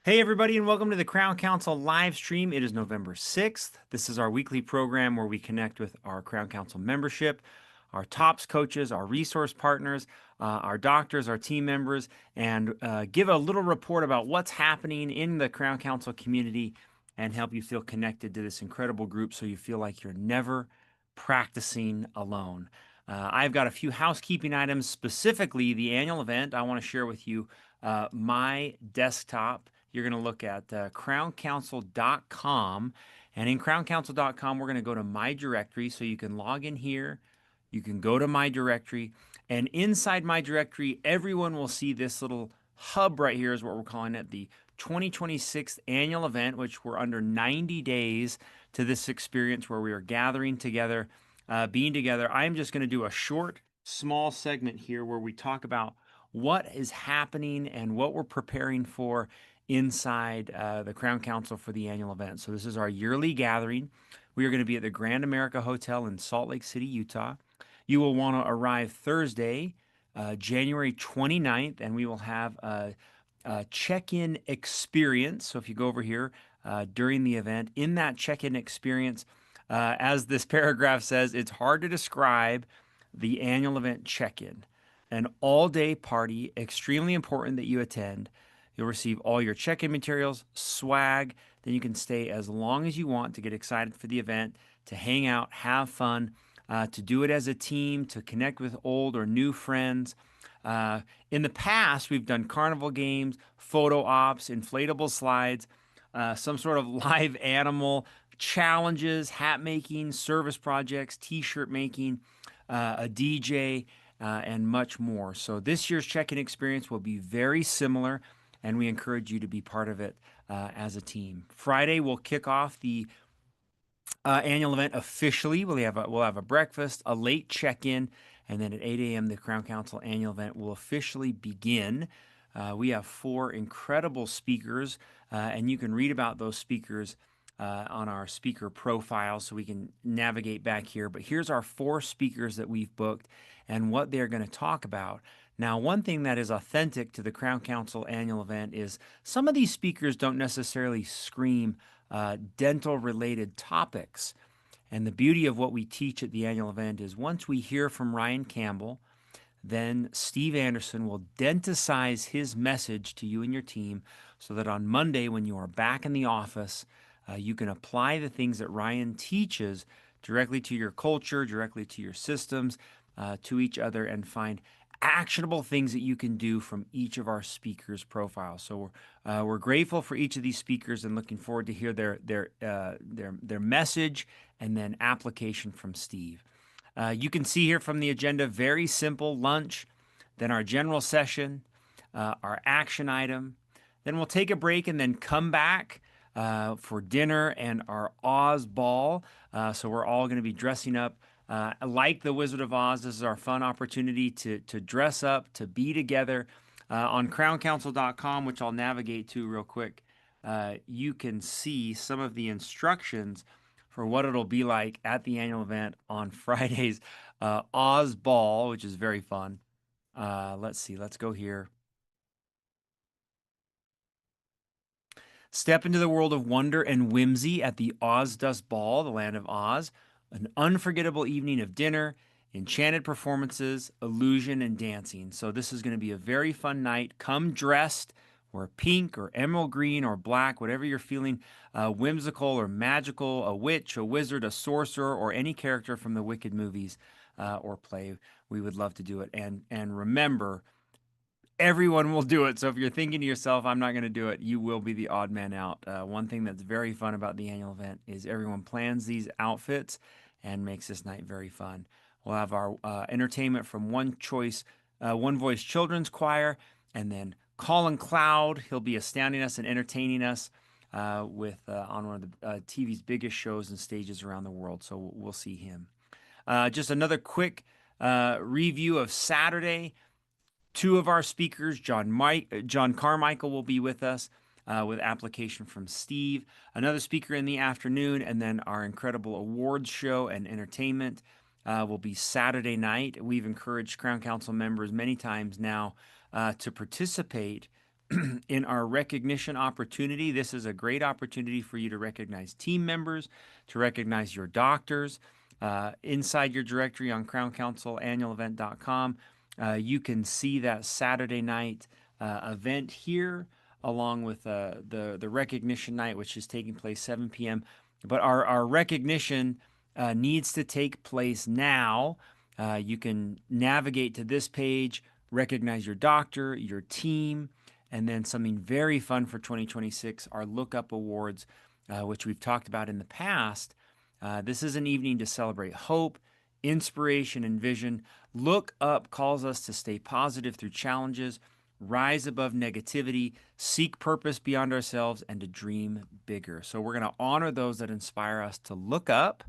Hey, everybody, and welcome to the Crown Council live stream. It is November 6th. This is our weekly program where we connect with our Crown Council membership, our TOPS coaches, our resource partners, our doctors, our team members, and give a little report about what's happening in the Crown Council community and help you feel connected to this incredible group so you feel like you're never practicing alone. I've got a few housekeeping items, specifically the annual event. I want to share with you my desktop. You're going to look at crowncouncil.com. And in crowncouncil.com, we're going to go to My Directory. So you can log in here. You can go to My Directory. And inside My Directory, everyone will see this little hub right here, is what we're calling it, the 2026 annual event, which we're under 90 days to this experience where we are gathering together, being together. I'm just going to do a short, small segment here where we talk about what is happening and what we're preparing for inside the Crown Council for the annual event. So this is our yearly gathering. We are going to be at the Grand America Hotel in Salt Lake City, Utah. You will want to arrive Thursday, January 29th, and we will have a check-in experience. So if you go over here during the event, in that check-in experience, as this paragraph says, it's hard to describe the annual event check-in. An all-day party, extremely important that you attend. You'll receive all your check-in materials, swag. Then you can stay as long as you want to get excited for the event, to hang out, have fun, to do it as a team, to connect with old or new friends. In the past, we've done carnival games, photo ops, inflatable slides, some sort of live animal challenges, hat making, service projects, t-shirt making, a DJ, and much more. So this year's check-in experience will be very similar, and we encourage you to be part of it as a team. Friday, we'll kick off the annual event officially. We'll have a breakfast, a late check-in, and then at 8 a.m. the Crown Council annual event will officially begin. We have four incredible speakers, and you can read about those speakers on our speaker profile so we can navigate back here. But here's our four speakers that we've booked and what they're going to talk about. Now, one thing that is authentic to the Crown Council annual event is some of these speakers don't necessarily scream dental related topics. And the beauty of what we teach at the annual event is once we hear from Ryan Campbell, then Steve Anderson will denticize his message to you and your team so that on Monday, when you are back in the office, you can apply the things that Ryan teaches directly to your culture, directly to your systems, to each other, and find actionable things that you can do from each of our speakers' profiles. So we're grateful for each of these speakers and looking forward to hear their message and then application from Steve. You can see here from the agenda, very simple lunch, then our general session, our action item. Then we'll take a break and then come back for dinner and our Oz ball. So we're all going to be dressing up like the Wizard of Oz. This is our fun opportunity to dress up, to be together. On crowncouncil.com, which I'll navigate to real quick, you can see some of the instructions for what it'll be like at the annual event on Friday's Oz Ball, which is very fun. Let's see, let's go here. Step into the world of wonder and whimsy at the Oz Dust Ball, the land of Oz. An unforgettable evening of dinner, enchanted performances, illusion, and dancing. So this is going to be a very fun night. Come dressed, wear pink or emerald green or black, whatever you're feeling, whimsical or magical, a witch, a wizard, a sorcerer, or any character from the Wicked movies or play. We would love to do it. And remember, everyone will do it. So if you're thinking to yourself, I'm not going to do it, you will be the odd man out. One thing that's very fun about the annual event is everyone plans these outfits and makes this night very fun. We'll have our entertainment from One Voice Children's Choir, and then Colin Cloud. He'll be astounding us and entertaining us with on one of the TV's biggest shows and stages around the world. So we'll see him. Just another quick review of Saturday. Two of our speakers, John Carmichael, will be with us with application from Steve. Another speaker in the afternoon, and then our incredible awards show and entertainment will be Saturday night. We've encouraged Crown Council members many times now to participate in our recognition opportunity, this is a great opportunity for you to recognize team members, to recognize your doctors. Inside your directory on crowncouncilannualevent.com, you can see that Saturday night event here, along with the recognition night, which is taking place 7 p.m. But our recognition needs to take place now. You can navigate to this page, recognize your doctor, your team, and then something very fun for 2026, our Look Up Awards, which we've talked about in the past. This is an evening to celebrate hope, inspiration, and vision. Look Up calls us to stay positive through challenges, rise above negativity, seek purpose beyond ourselves, and to dream bigger. So we're going to honor those that inspire us to look up,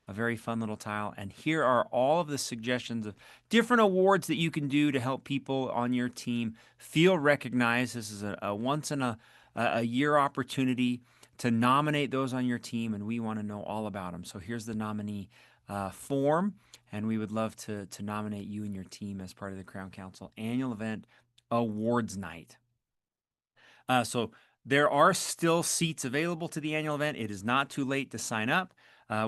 a very fun little tile. And here are all of the suggestions of different awards that you can do to help people on your team feel recognized. This is a once in a year opportunity to nominate those on your team, and we want to know all about them. So here's the nominee form, and we would love to nominate you and your team as part of the Crown Council Annual Event Awards Night. So there are still seats available to the annual event. It is not too late to sign up.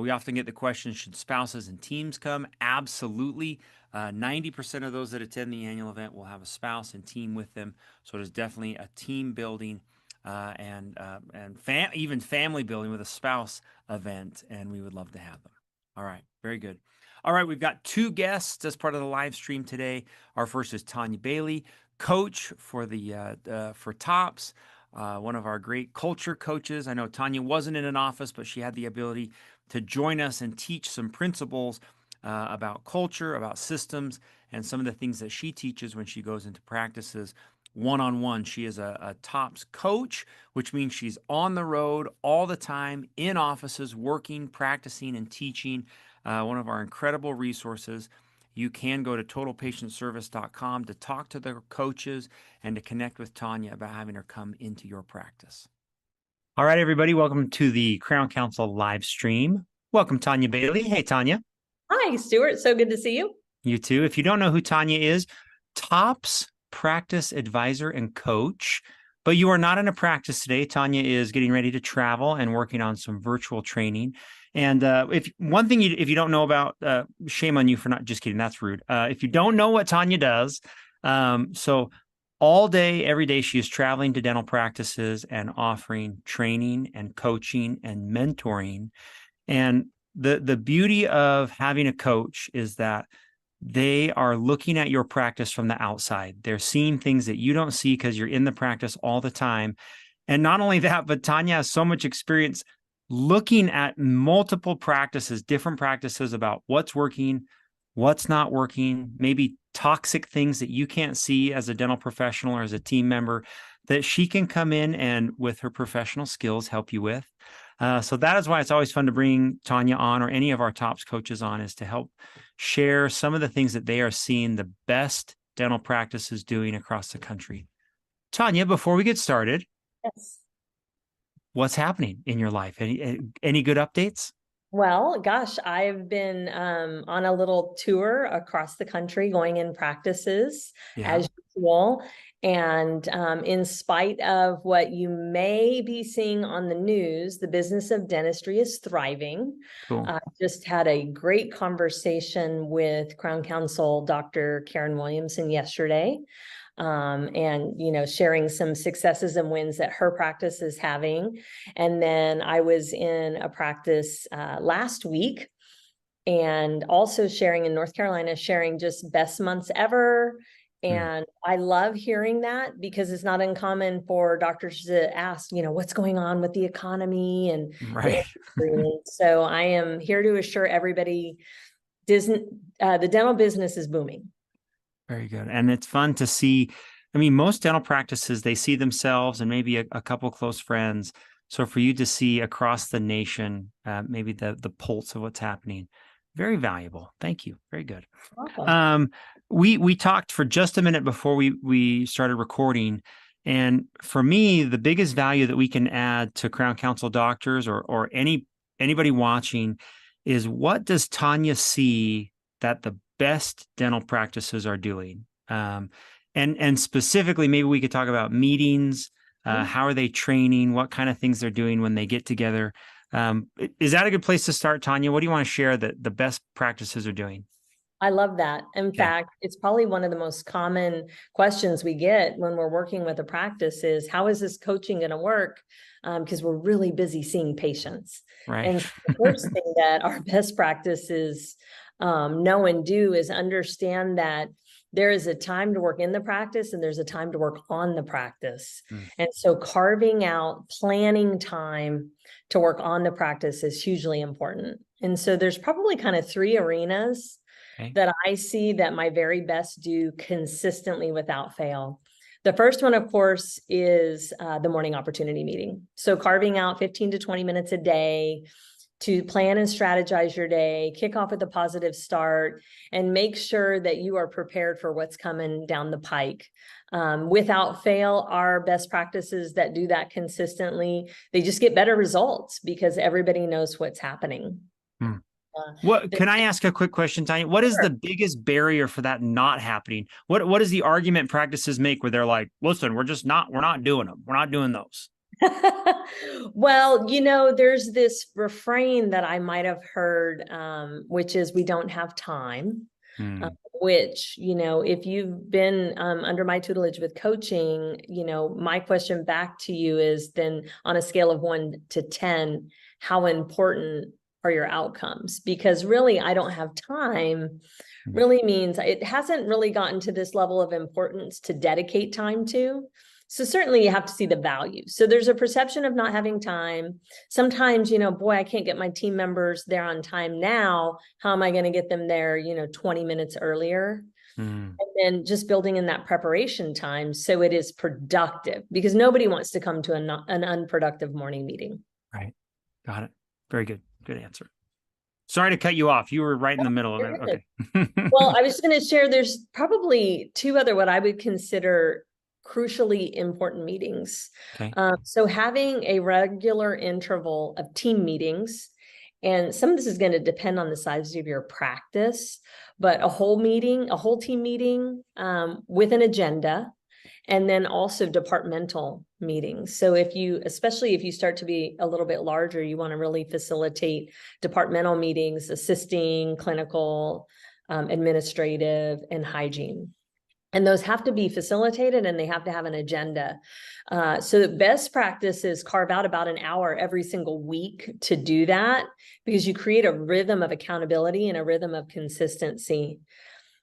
We often get the question, should spouses and teams come? Absolutely. 90% of those that attend the annual event will have a spouse and team with them. So it is definitely a team building and even family building with a spouse event, and we would love to have them. All right, very good. All right, we've got two guests as part of the live stream today. Our first is Tanya Bailey, coach for for TOPS, one of our great culture coaches. I know Tanya wasn't in an office, but she had the ability to join us and teach some principles about culture, about systems, and some of the things that she teaches when she goes into practices one-on-one. She is a TOPS coach, which means she's on the road all the time, in offices, working, practicing, and teaching. One of our incredible resources. You can go to totalpatientservice.com to talk to the coaches and to connect with Tanya about having her come into your practice. All right, everybody, welcome to the Crown Council live stream. Welcome, Tanya Bailey. Hey, Tanya. Hi, Stuart. So good to see you. You too. If you don't know who Tanya is, TOPS practice advisor and coach, but you are not in a practice today. Tanya is getting ready to travel and working on some virtual training. And if you don't know about, shame on you for not, just kidding, that's rude. If you don't know what Tanya does, so all day, every day, she is traveling to dental practices and offering training and coaching and mentoring. And the beauty of having a coach is that they are looking at your practice from the outside. They're seeing things that you don't see because you're in the practice all the time. And not only that, but Tanya has so much experience looking at multiple practices, different practices about what's working, what's not working, maybe toxic things that you can't see as a dental professional or as a team member that she can come in and with her professional skills help you with. So that is why it's always fun to bring Tanya on, or any of our TOPS coaches on, is to help share some of the things that they are seeing the best dental practices doing across the country. Tanya, before we get started, Yes. What's happening in your life? Any good updates? Well, gosh, I've been on a little tour across the country, going in practices as usual. And in spite of what you may be seeing on the news, the business of dentistry is thriving. Cool. I just had a great conversation with Crown Council Dr. Karen Williamson yesterday. And, sharing some successes and wins that her practice is having. And then I was in a practice last week, and also sharing in North Carolina, sharing just best months ever. And I love hearing that, because it's not uncommon for doctors to ask, what's going on with the economy and right. So I am here to assure everybody, the dental business is booming. Very good. And it's fun to see. I mean, most dental practices, they see themselves and maybe a couple close friends. So for you to see across the nation, maybe the pulse of what's happening, very valuable. Thank you. Very good. Welcome. We talked for just a minute before we started recording. And for me, the biggest value that we can add to Crown Council doctors or anybody watching is, what does Tanya see that the best dental practices are doing? And specifically, maybe we could talk about meetings. Mhm. How are they training? What kind of things they're doing when they get together? Is that a good place to start, Tanya? What do you want to share that the best practices are doing? I love that. In Okay. fact, it's probably one of the most common questions we get when we're working with a practice is, how is this coaching going to work? Because we're really busy seeing patients. Right. And the first thing that our best practices know and do is understand that there is a time to work in the practice and there's a time to work on the practice. Mm. And so carving out planning time to work on the practice is hugely important. And so there's probably kind of three arenas Okay. that I see that my very best do consistently without fail. The first one, of course, is the morning opportunity meeting. So carving out 15 to 20 minutes a day to plan and strategize your day, kick off with a positive start, and make sure that you are prepared for what's coming down the pike. Without fail, our best practices that do that consistently, they just get better results because everybody knows what's happening. Hmm. Uh, What can I ask a quick question, Tanya? What is the biggest barrier for that not happening? What is the argument practices make where they're like, listen, we're not doing them. We're not doing those. Well, there's this refrain that I might have heard, which is we don't have time. Hmm. Which, if you've been under my tutelage with coaching, my question back to you is then on a scale of 1 to 10, how important are your outcomes? Because really, I don't have time really means it hasn't really gotten to this level of importance to dedicate time to. So certainly you have to see the value. So there's a perception of not having time. Sometimes, boy, I can't get my team members there on time now. How am I going to get them there, 20 minutes earlier? Hmm. And then just building in that preparation time so it is productive, because nobody wants to come to an unproductive morning meeting. Right. Got it. Very good. Good answer. Sorry to cut you off. You were right in the middle of it. Okay. Well, I was going to share, there's probably two other what I would consider crucially important meetings. Okay. So having a regular interval of team meetings, and some of this is going to depend on the size of your practice, but a whole team meeting with an agenda, and then also departmental meetings. So especially if you start to be a little bit larger, you want to really facilitate departmental meetings, assisting, clinical, administrative, and hygiene. And those have to be facilitated and they have to have an agenda. So the best practice is carve out about an hour every single week to do that, because you create a rhythm of accountability and a rhythm of consistency.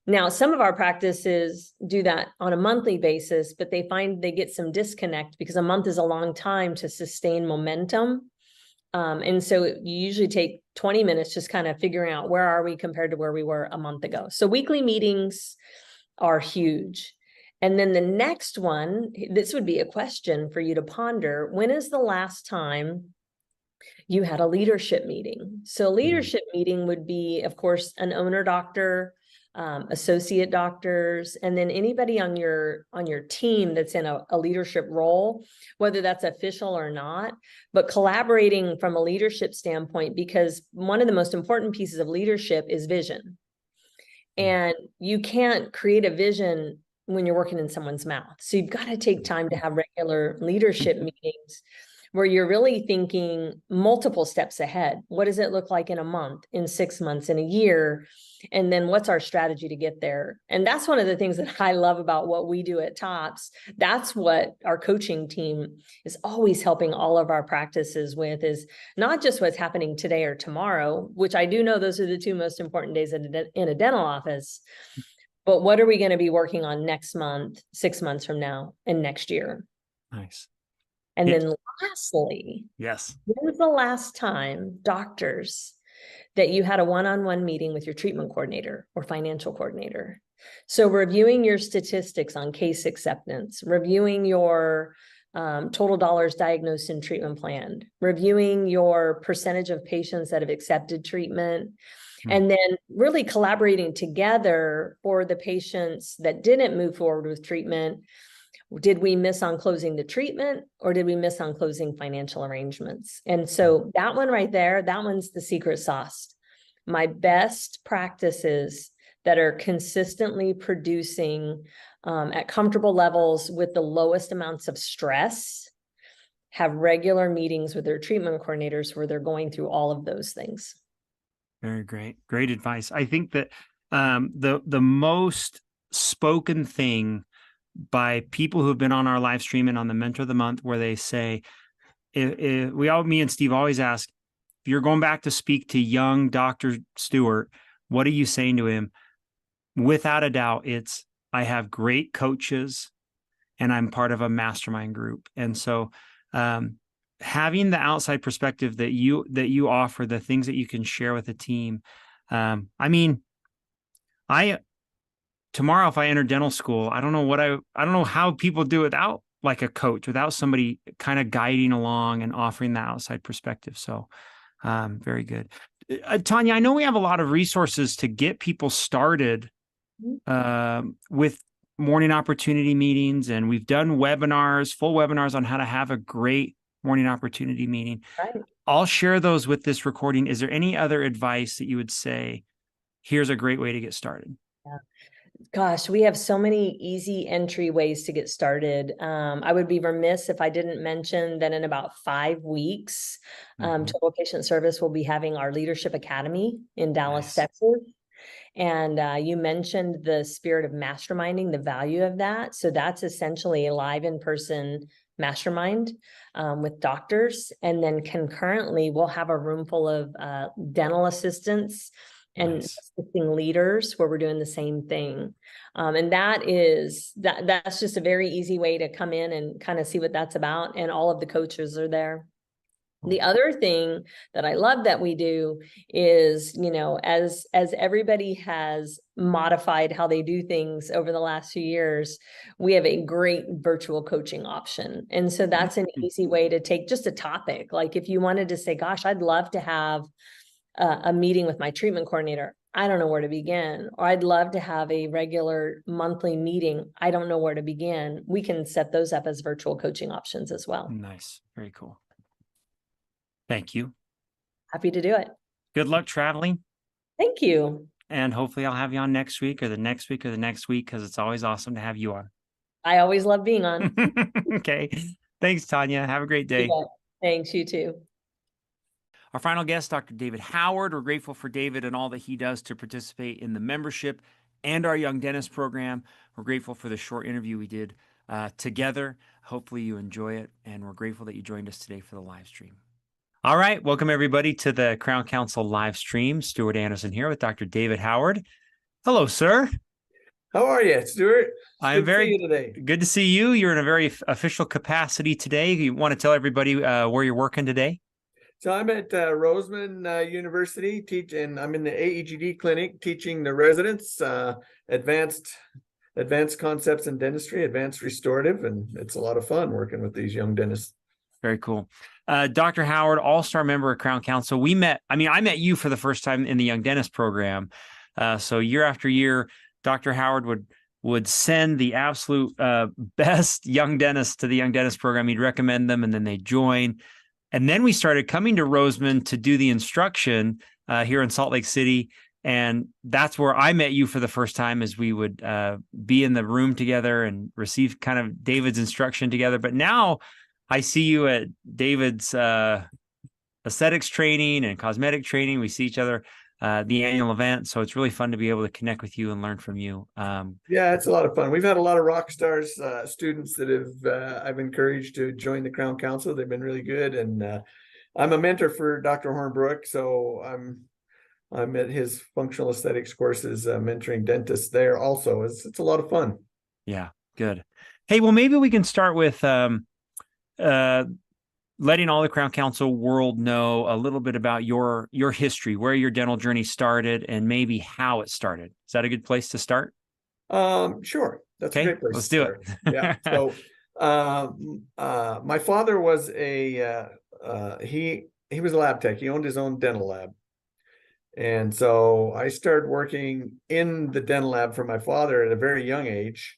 Now, some of our practices do that on a monthly basis, but they find they get some disconnect because a month is a long time to sustain momentum. And so you usually take 20 minutes just kind of figuring out where are we compared to where we were a month ago. So weekly meetings are huge. And then the next one, this would be a question for you to ponder. When is the last time you had a leadership meeting? So a leadership meeting would be, of course, an owner doctor, associate doctors, and then anybody on your team that's in a leadership role, whether that's official or not, but collaborating from a leadership standpoint, because one of the most important pieces of leadership is vision. And you can't create a vision when you're working in someone's mouth. So you've got to take time to have regular leadership meetings where you're really thinking multiple steps ahead. What does it look like in a month, in 6 months, in a year? And then what's our strategy to get there? And that's one of the things that I love about what we do at TOPS. That's what our coaching team is always helping all of our practices with, is not just what's happening today or tomorrow, which I do know those are the two most important days in a dental office, but what are we going to be working on next month, 6 months from now, and next year? Nice. And then lastly, yes. when was the last time, doctors, that you had a one-on-one meeting with your treatment coordinator or financial coordinator? So reviewing your statistics on case acceptance, reviewing your total dollars diagnosed and treatment planned, reviewing your percentage of patients that have accepted treatment, and then really collaborating together for the patients that didn't move forward with treatment. Did we miss on closing the treatment, or did we miss on closing financial arrangements? And so that one right there, that one's the secret sauce. My best practices that are consistently producing at comfortable levels with the lowest amounts of stress have regular meetings with their treatment coordinators where they're going through all of those things. Very great. Great advice. I think that the most spoken thing by people who have been on our live stream and on the Mentor of the Month, where they say, me and Steve always ask, if you're going back to speak to young Dr. Stewart, what are you saying to him? Without a doubt, it's, I have great coaches and I'm part of a mastermind group. And so having the outside perspective that you offer, the things that you can share with the team. Tomorrow, if I enter dental school, I don't know how people do without like a coach, without somebody kind of guiding along and offering the outside perspective. So very good. Tanya, I know we have a lot of resources to get people started with morning opportunity meetings, and we've done webinars, full webinars on how to have a great morning opportunity meeting. Right. I'll share those with this recording. Is there any other advice that you would say, here's a great way to get started? Yeah. Gosh, we have so many easy entry ways to get started. I would be remiss if I didn't mention that in about 5 weeks, Total Patient Service will be having our Leadership Academy in Dallas, Texas. And you mentioned the spirit of masterminding, the value of that. So that's essentially a live in-person mastermind with doctors. And then concurrently, we'll have a room full of dental assistants and assisting leaders where we're doing the same thing. And that's just a very easy way to come in and kind of see what that's about. And all of the coaches are there. The other thing that I love that we do is, as everybody has modified how they do things over the last few years, we have a great virtual coaching option. And so that's an easy way to take just a topic. Like if you wanted to say, gosh, I'd love to have a meeting with my treatment coordinator. I don't know where to begin. Or I'd love to have a regular monthly meeting. I don't know where to begin. We can set those up as virtual coaching options as well. Nice. Very cool. Thank you. Happy to do it. Good luck traveling. Thank you. And hopefully I'll have you on next week or the next week or the next week, because it's always awesome to have you on. I always love being on. Okay. Thanks, Tanya. Have a great day. Yeah. Thanks, you too. Our final guest, Dr. David Howard. We're grateful for David and all that he does to participate in the membership and our Young Dentist program. We're grateful for the short interview we did together. Hopefully you enjoy it, and we're grateful that you joined us today for the live stream. All right. Welcome, everybody, to the Crown Council live stream. Stuart Anderson here with Dr. David Howard. Hello, sir. How are you, Stuart? I'm very today. Good to see you. You're in a very official capacity today. You want to tell everybody where you're working today? So I'm at Roseman University teaching. I'm in the AEGD clinic teaching the residents advanced concepts in dentistry, advanced restorative, and it's a lot of fun working with these young dentists. Very cool. Dr. Howard, all-star member of Crown Council. I met you for the first time in the Young Dentist program. So year after year, Dr. Howard would send the absolute best young dentists to the Young Dentist program. He'd recommend them, and then they'd join. And then we started coming to Roseman to do the instruction here in Salt Lake City. And that's where I met you for the first time, as we would be in the room together and receive kind of David's instruction together. But now I see you at David's aesthetics training and cosmetic training. We see each other the annual event. So it's really fun to be able to connect with you and learn from you. Yeah, it's a lot of fun. We've had a lot of rock stars, students that I've encouraged to join the Crown Council. They've been really good. And I'm a mentor for Dr. Hornbrook. So I'm at his functional aesthetics courses, mentoring dentists there also. It's a lot of fun. Yeah, good. Hey, well, maybe we can start with letting all the Crown Council world know a little bit about your history, where your dental journey started, and maybe how it started. Is that a good place to start? Sure. That's okay, a great place. Let's to do start. it. Yeah. So, my father was he was a lab tech. He owned his own dental lab. And so I started working in the dental lab for my father at a very young age,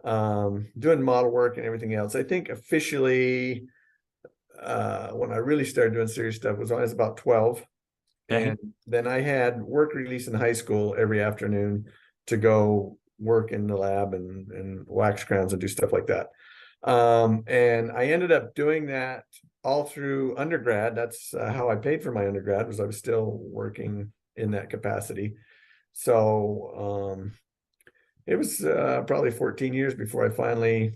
doing model work and everything else. I think officially, when I really started doing serious stuff was when I was about 12. Okay. And then I had work release in high school every afternoon to go work in the lab and wax crowns and do stuff like that. And I ended up doing that all through undergrad. That's how I paid for my undergrad, was I was still working in that capacity. So it was probably 14 years before I finally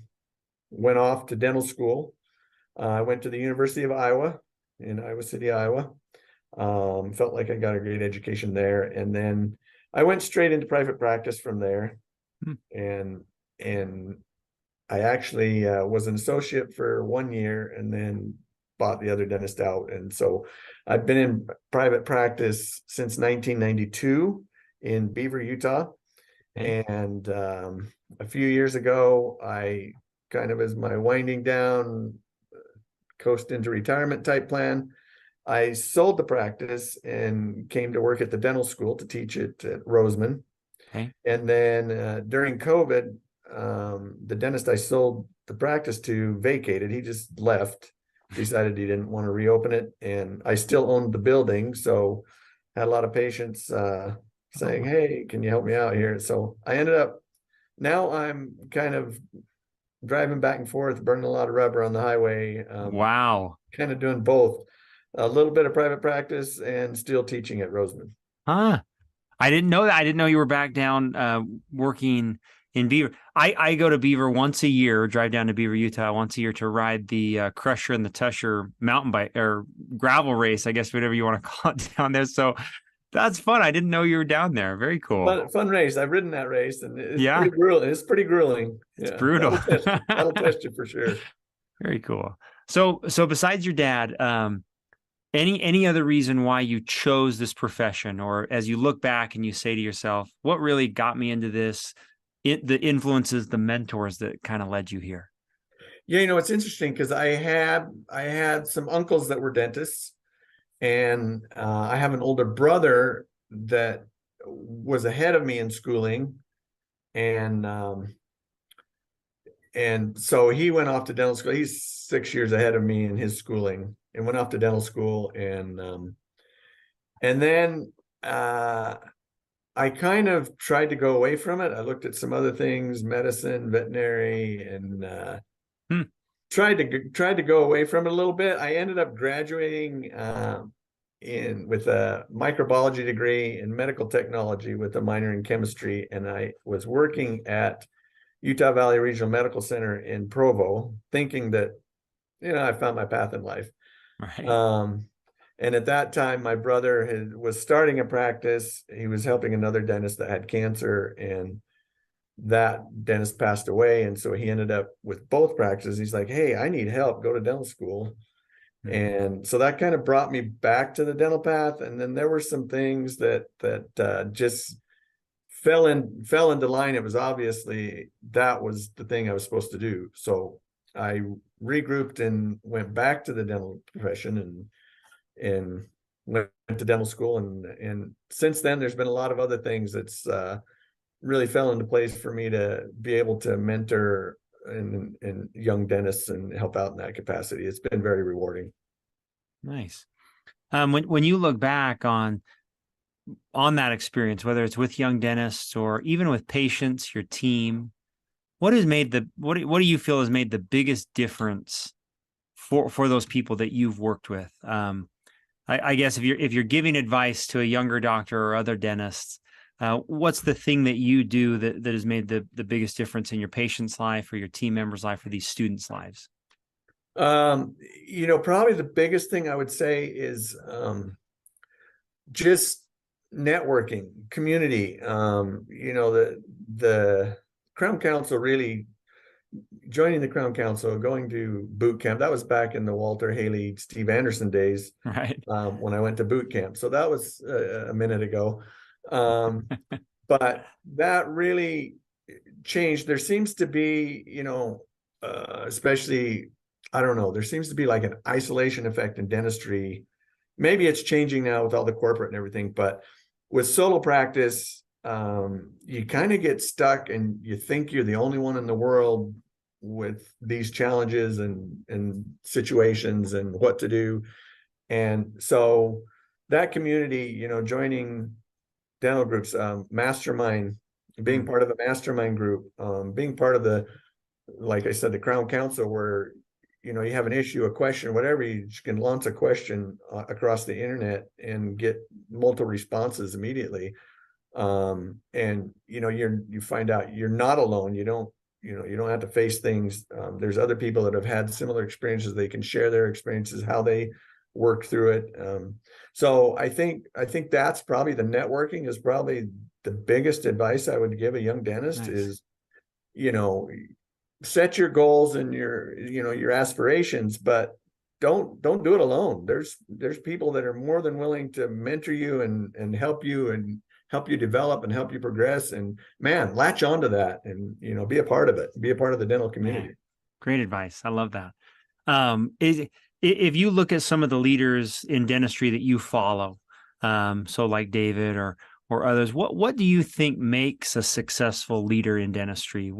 went off to dental school. I went to the University of Iowa in Iowa City, Iowa. Felt like I got a great education there. And then I went straight into private practice from there. And I actually was an associate for 1 year and then bought the other dentist out. And so I've been in private practice since 1992 in Beaver, Utah. Okay. And a few years ago, I kind of, as my winding down, coast into retirement type plan, I sold the practice and came to work at the dental school to teach it at Roseman. Okay. And then during COVID, the dentist I sold the practice to vacated. He just left, decided he didn't want to reopen it. And I still owned the building. So had a lot of patients saying, hey, can you help me out here? So I ended up, now I'm kind of driving back and forth, burning a lot of rubber on the highway. Wow. Kind of doing both, a little bit of private practice and still teaching at Roseman. Huh. I didn't know that. I didn't know you were back down working in Beaver. I go to Beaver once a year, drive down to Beaver, Utah once a year to ride the Crusher and the Tusher mountain bike or gravel race, I guess, whatever you want to call it down there. So that's fun. I didn't know you were down there. Very cool. Fun race. I've ridden that race and it's Yeah. pretty grueling. It's pretty grueling. It's Yeah, brutal. That'll test you for sure. Very cool. So besides your dad, any other reason why you chose this profession, or as you look back and you say to yourself, what really got me into this, the influences, the mentors that kind of led you here? Yeah, it's interesting because I had some uncles that were dentists, and I have an older brother that was ahead of me in schooling, and so he went off to dental school. He's 6 years ahead of me in his schooling, and went off to dental school, and then I kind of tried to go away from it. I looked at some other things, medicine, veterinary, and tried to go away from it a little bit. I ended up graduating with a microbiology degree in medical technology with a minor in chemistry, and I was working at Utah Valley Regional Medical Center in Provo, thinking that I found my path in life. Right. And at that time, my brother was starting a practice. He was helping another dentist that had cancer, and that dentist passed away. And so he ended up with both practices. He's like, hey, I need help, go to dental school. And so that kind of brought me back to the dental path. And then there were some things that just fell into line. It was obviously that was the thing I was supposed to do. So I regrouped and went back to the dental profession and went to dental school. And since then, there's been a lot of other things that's really fell into place for me to be able to mentor and young dentists and help out in that capacity. It's been very rewarding. Nice. When you look back on that experience, whether it's with young dentists or even with patients, your team, what do you feel has made the biggest difference for those people that you've worked with? I guess if you're giving advice to a younger doctor or other dentists, what's the thing that you do that has made the biggest difference in your patient's life or your team members' life or these students' lives? Probably the biggest thing I would say is just networking, community. The Crown Council, really joining the Crown Council, going to boot camp. That was back in the Walter Haley, Steve Anderson days, right? When I went to boot camp. So that was a minute ago. But that really changed. There seems to be, especially, I don't know, there seems to be like an isolation effect in dentistry. Maybe it's changing now with all the corporate and everything, but with solo practice, you kind of get stuck and you think you're the only one in the world with these challenges and situations and what to do. And so that community, joining dental groups, mastermind, being part of a mastermind group, being part of like I said, the Crown Council, where, you have an issue, a question, whatever, you can launch a question across the internet and get multiple responses immediately. And you find out you're not alone. You don't have to face things. There's other people that have had similar experiences. They can share their experiences, how they work through it. So I think that's probably, the networking is probably the biggest advice I would give a young dentist. Nice. Is, set your goals and your aspirations, but don't do it alone. There's people that are more than willing to mentor you and help you develop and help you progress. And man, latch onto that and be a part of it. Be a part of the dental community. Man, great advice. I love that. If you look at some of the leaders in dentistry that you follow, so like David or others, what do you think makes a successful leader in dentistry?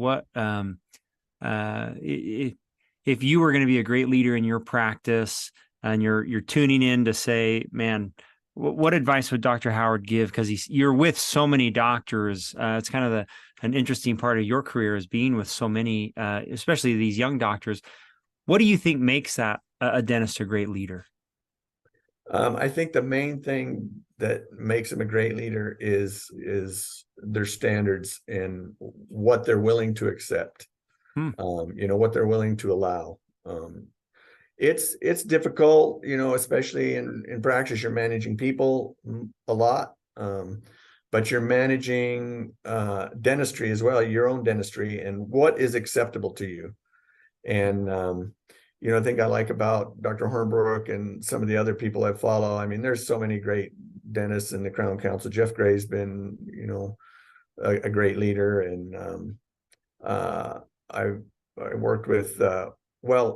If you were going to be a great leader in your practice and you're tuning in to say, man, what advice would Dr. Howard give? Because you're with so many doctors. It's kind of an interesting part of your career, is being with so many, especially these young doctors. What do you think makes that a dentist a great leader? I think the main thing that makes them a great leader is their standards and what they're willing to accept. What they're willing to allow. It's difficult, especially in practice. You're managing people a lot, but you're managing dentistry as well, your own dentistry, and what is acceptable to you. And I think I like about Dr. Hornbrook and some of the other people I follow. I mean, there's so many great dentists in the Crown Council. Jeff Gray's been, a great leader, and I worked with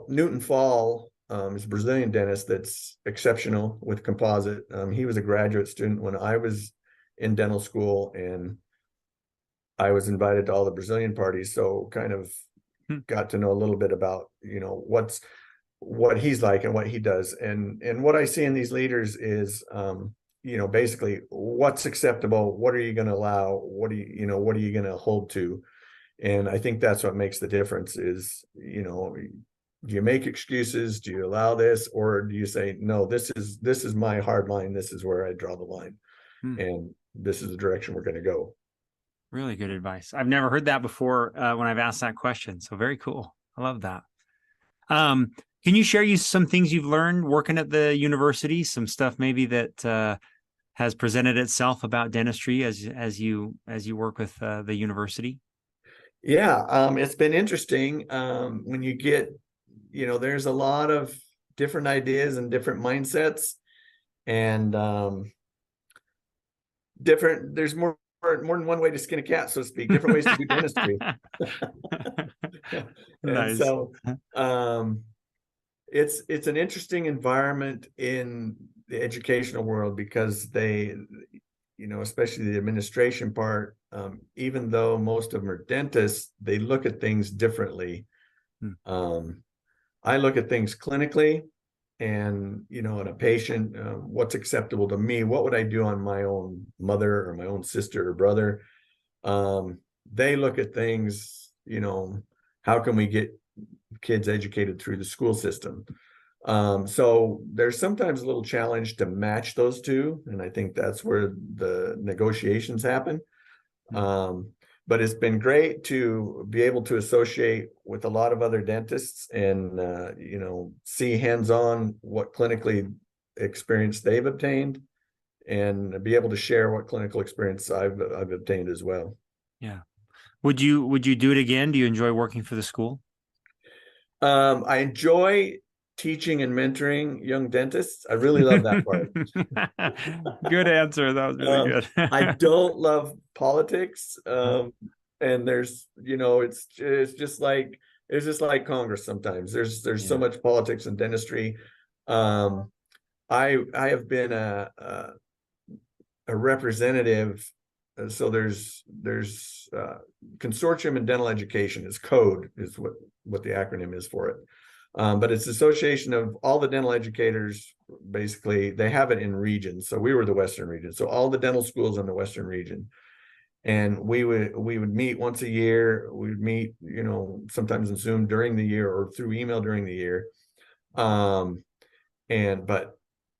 Newton Fall is a Brazilian dentist that's exceptional with composite. He was a graduate student when I was in dental school, and I was invited to all the Brazilian parties, so kind of got to know a little bit about what he's like and what he does. And what I see in these leaders is basically what's acceptable, what are you going to allow, what are you going to hold to. And I think that's what makes the difference is, do you make excuses? Do you allow this? Or do you say, no, this is my hard line. This is where I draw the line. And this is the direction we're going to go. Really good advice. I've never heard that before when I've asked that question. So very cool. I love that. Can you share some things you've learned working at the university? Some stuff maybe that has presented itself about dentistry as you work with the university? Yeah, it's been interesting when you get, there's a lot of different ideas and different mindsets, and there's more than one way to skin a cat, so to speak, different ways to do dentistry. Nice. So it's an interesting environment in the educational world, because they, especially the administration part, even though most of them are dentists, they look at things differently. I look at things clinically, and in a patient, what's acceptable to me, what would I do on my own mother or my own sister or brother. They look at things, how can we get kids educated through the school system. So there's sometimes a little challenge to match those two, and I think that's where the negotiations happen. But it's been great to be able to associate with a lot of other dentists and see hands-on what clinically experience they've obtained, and be able to share what clinical experience I've obtained as well. Yeah. Would you do it again? Do you enjoy working for the school? I enjoy teaching and mentoring young dentists. I really love that part. Good answer. That was really good. I don't love politics. And there's, it's just like Congress sometimes. There's so much politics in dentistry. I have been a representative. So there's Consortium in Dental Education, is CODE, is what the acronym is for it. But it's association of all the dental educators. Basically, they have it in regions. So we were the Western region. So all the dental schools in the Western region. And we would meet once a year. We would meet, sometimes in Zoom during the year or through email during the year. But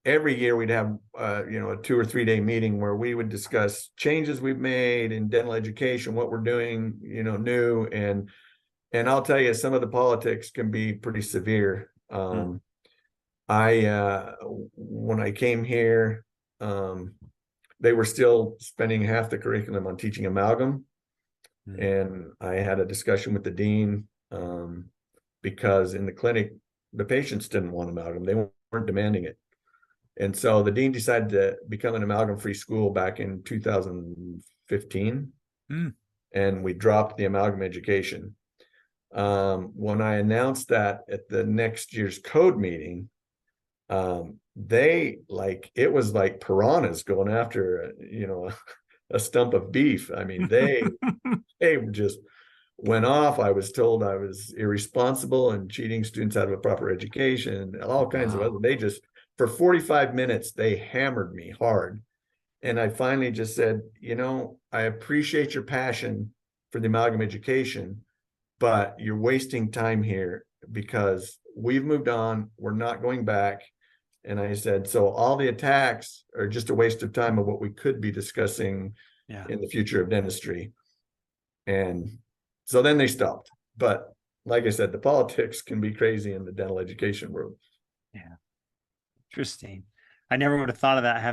every year we'd have a 2 or 3 day meeting where we would discuss changes we've made in dental education, what we're doing, new. And I'll tell you, some of the politics can be pretty severe. When I came here, they were still spending half the curriculum on teaching amalgam. And I had a discussion with the dean, because in the clinic, the patients didn't want amalgam. They weren't demanding it. And so the dean decided to become an amalgam-free school back in 2015. And we dropped the amalgam education. When I announced that at the next year's code meeting, it was like piranhas going after a stump of beef. I mean, they just went off. I was told I was irresponsible and cheating students out of a proper education, all kinds of other. They just, for 45 minutes, they hammered me hard. And I finally just said, I appreciate your passion for the amalgam education, but you're wasting time here because we've moved on. We're not going back. And I said, so all the attacks are just a waste of time of what we could be discussing in the future of dentistry. And so then they stopped. But like I said, the politics can be crazy in the dental education world. Yeah. Interesting. I never would have thought of that,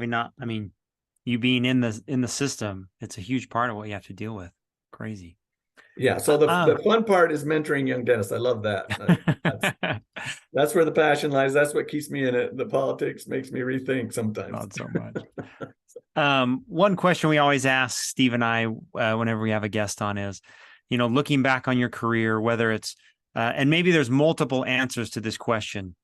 you being in the system, it's a huge part of what you have to deal with. Crazy. Yeah. So the fun part is mentoring young dentists. I love that. That's where the passion lies. That's what keeps me in it. The politics makes me rethink sometimes. Not so much. One question we always ask Steve and I, whenever we have a guest on is, looking back on your career, whether it's, and maybe there's multiple answers to this question,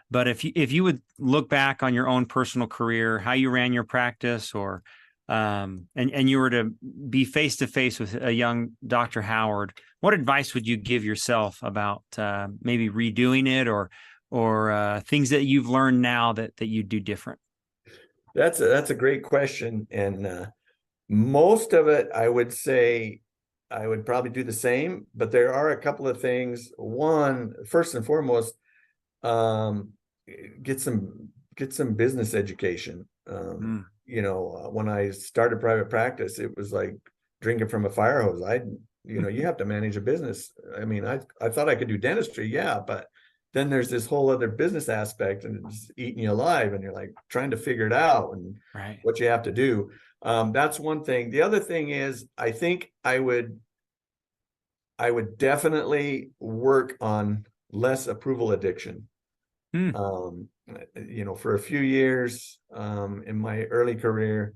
but if you would look back on your own personal career, how you ran your practice, or and you were to be face to face with a young Dr. Howard, what advice would you give yourself about maybe redoing it or things that you've learned now that you do different? That's a great question, and most of it I would say I would probably do the same, but there are a couple of things. One, first and foremost, get some business education. When I started private practice, it was like drinking from a fire hose. You have to manage a business. I thought I could do dentistry, but then there's this whole other business aspect, and it's eating you alive, and you're like trying to figure it out and what you have to do. That's one thing. The other thing is, I think I would definitely work on less approval addiction. For a few years in my early career,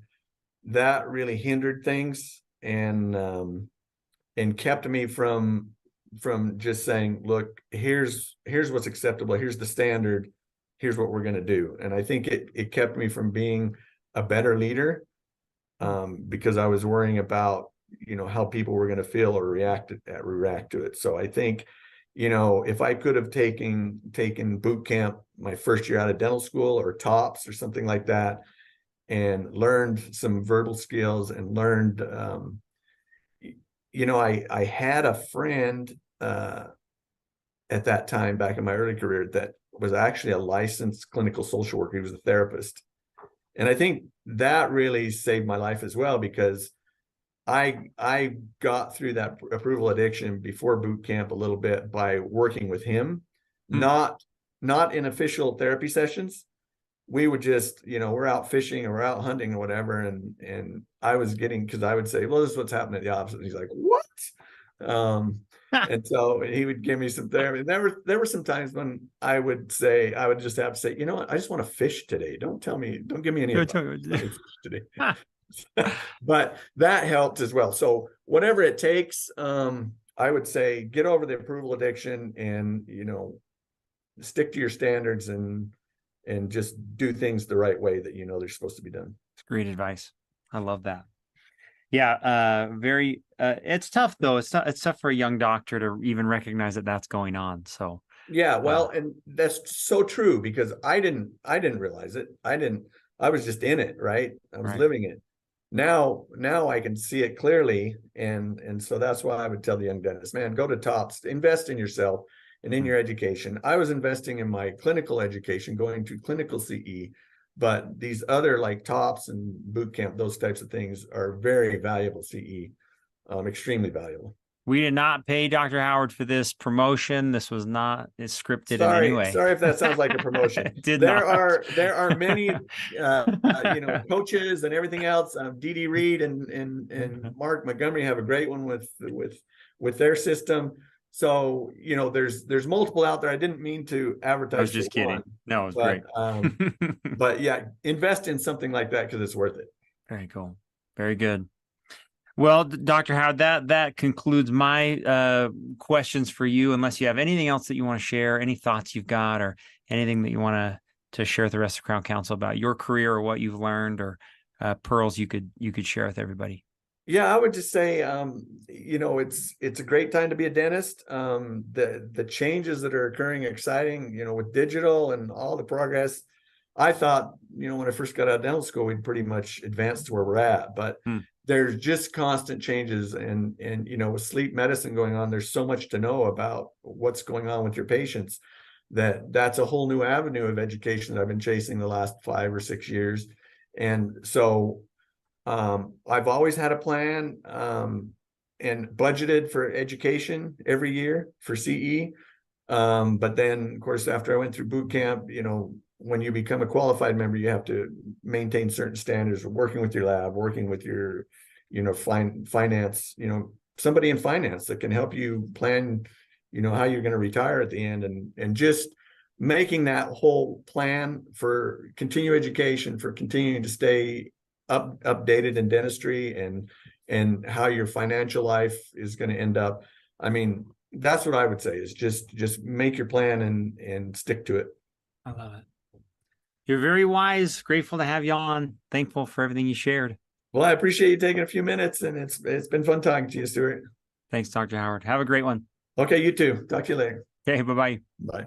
that really hindered things and kept me from just saying, look, here's what's acceptable, here's the standard, here's what we're going to do. And I think it kept me from being a better leader because I was worrying about how people were going to feel or react to it. So I think if I could have taken boot camp my first year out of dental school, or TOPS or something like that, and learned some verbal skills and learned, I had a friend at that time back in my early career that was actually a licensed clinical social worker. He was a therapist. And I think that really saved my life as well, because I got through that approval addiction before boot camp a little bit by working with him, not in official therapy sessions. We would just, we're out fishing or we're out hunting or whatever. And I was because I would say, well, this is what's happening at the office. And he's like, what? And so he would give me some therapy. There were some times when I would just have to say, you know what? I just want to fish today. Don't give me any advice. Today. But that helped as well. So whatever it takes, I would say get over the approval addiction and, stick to your standards and just do things the right way that they're supposed to be done. It's great advice. I love that. Yeah. It's tough though. It's tough for a young doctor to even recognize that that's going on. So Yeah, well, and that's so true because I didn't realize it. I was just in it, right? I was Right. living it. Now I can see it clearly. And so that's why I would tell the young dentist, man, go to TOPS, invest in yourself and in your education. I was investing in my clinical education, going to clinical CE, but these other like TOPS and boot camp, those types of things are very valuable CE, extremely valuable. We did not pay Dr. Howard for this promotion. This was not scripted in any way. Sorry if that sounds like a promotion. It did there not. are many coaches and everything else. Dee Reed and Mark Montgomery have a great one with their system. So there's multiple out there. I didn't mean to advertise. I was just kidding. One, No, it was but, great. but yeah, invest in something like that because it's worth it. Very cool. Very good. Well, Dr. Howard, that concludes my questions for you, unless you have anything else that you want to share, any thoughts you've got, or anything that you want to share with the rest of Crown Council about your career or what you've learned, or pearls you could share with everybody. Yeah, I would just say, it's a great time to be a dentist. The changes that are occurring are exciting, with digital and all the progress. I thought, when I first got out of dental school, we'd pretty much advanced to where we're at, but there's just constant changes and with sleep medicine going on, there's so much to know about what's going on with your patients that's a whole new avenue of education that I've been chasing the last 5 or 6 years. And so I've always had a plan and budgeted for education every year for CE. But then of course, after I went through boot camp, when you become a qualified member, you have to maintain certain standards, working with your lab, working with your, finance, somebody in finance that can help you plan, how you're going to retire at the end, and just making that whole plan for continuing education, for continuing to stay updated in dentistry and how your financial life is going to end up. I mean, that's what I would say is just make your plan and stick to it. I love it. You're very wise. Grateful to have you on. Thankful for everything you shared. Well, I appreciate you taking a few minutes, and it's been fun talking to you, Stuart. Thanks, Dr. Howard. Have a great one. Okay, you too. Talk to you later. Okay, bye-bye. Bye.